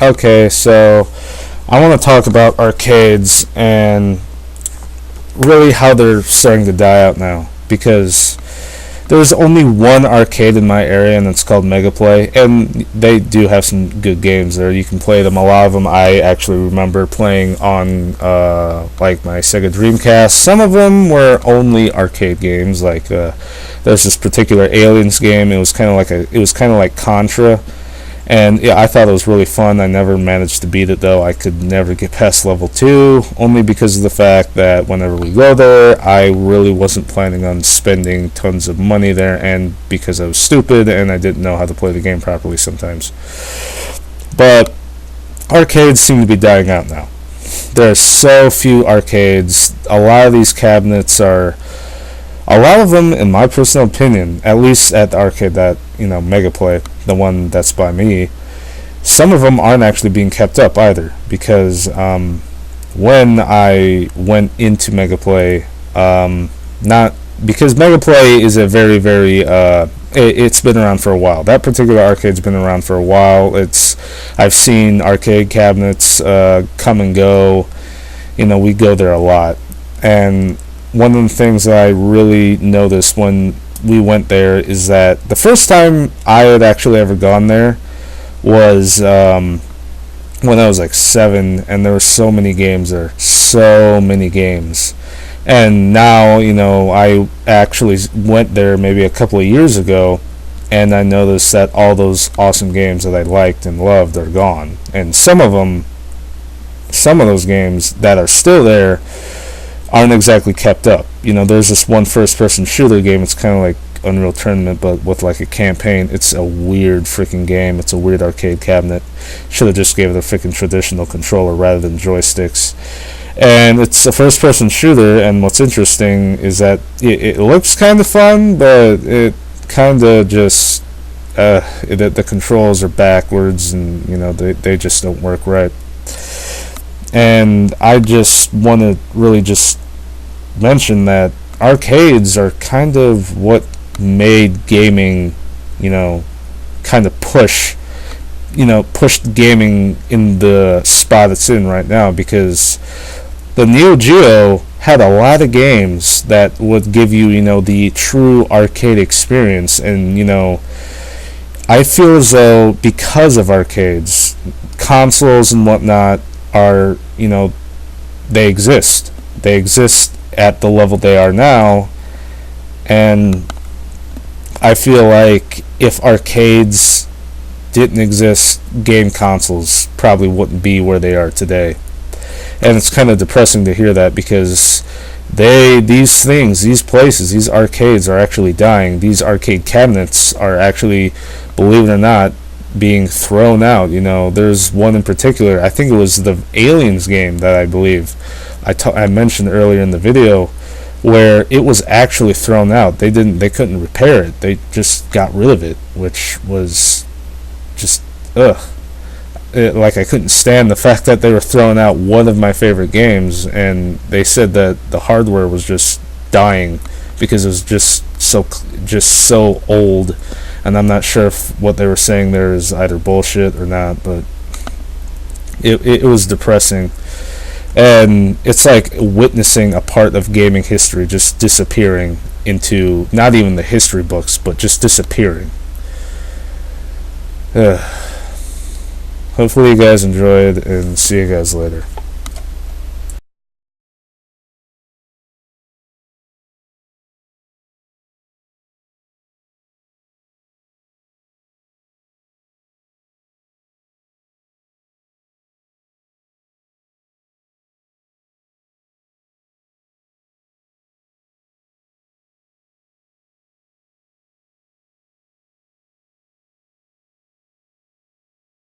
Okay, so I want to talk about arcades and really how they're starting to die out now, because there's only one arcade in my area, and it's called Megaplay, and they do have some good games there. You can play them. A lot of them I actually remember playing on like my Sega Dreamcast. Some of them were only arcade games. Like there's this particular Aliens game. It was kind of like Contra. And yeah, I thought it was really fun. I never managed to beat it though. I could never get past level 2, only because of the fact that whenever we go there, I really wasn't planning on spending tons of money there, and because I was stupid and I didn't know how to play the game properly sometimes. But arcades seem to be dying out now. There are so few arcades. A lot of these cabinets are, a lot of them, in my personal opinion, at least at the arcade that, Megaplay, the one that's by me, some of them aren't actually being kept up either, because when I went into Megaplay, not because Megaplay is a very, very it's been around for a while. That particular arcade's been around for a while. I've seen arcade cabinets come and go. We go there a lot, and one of the things that I really noticed when we went there is that the first time I had actually ever gone there was when I was like 7, and there were so many games there, so many games. And now, I actually went there maybe a couple of years ago, and I noticed that all those awesome games that I liked and loved are gone. And some of those games that are still there aren't exactly kept up. There's this one first-person shooter game. It's kind of like Unreal Tournament, but with like a campaign. It's a weird freaking game. It's a weird arcade cabinet. Should have just gave it a freaking traditional controller rather than joysticks. And it's a first-person shooter, and what's interesting is that it looks kind of fun, but it kind of just the controls are backwards, and they just don't work right. And I just want to really just mention that arcades are kind of what made gaming, kind of pushed gaming in the spot it's in right now, because the Neo Geo had a lot of games that would give you, the true arcade experience. And, I feel as though because of arcades, consoles and whatnot are, they exist at the level they are now. And I feel like if arcades didn't exist, game consoles probably wouldn't be where they are today. And it's kind of depressing to hear that, because these places, these arcades are actually dying. These arcade cabinets are actually, believe it or not, being thrown out. There's one in particular, I think it was the Aliens game that I believe I mentioned earlier in the video, where it was actually thrown out. They couldn't repair it. They just got rid of it, which was just like, I couldn't stand the fact that they were throwing out one of my favorite games, and they said that the hardware was just dying because it was just so old. And I'm not sure if what they were saying there is either bullshit or not, but it was depressing. And it's like witnessing a part of gaming history just disappearing into not even the history books, but just disappearing. Hopefully you guys enjoyed, and see you guys later.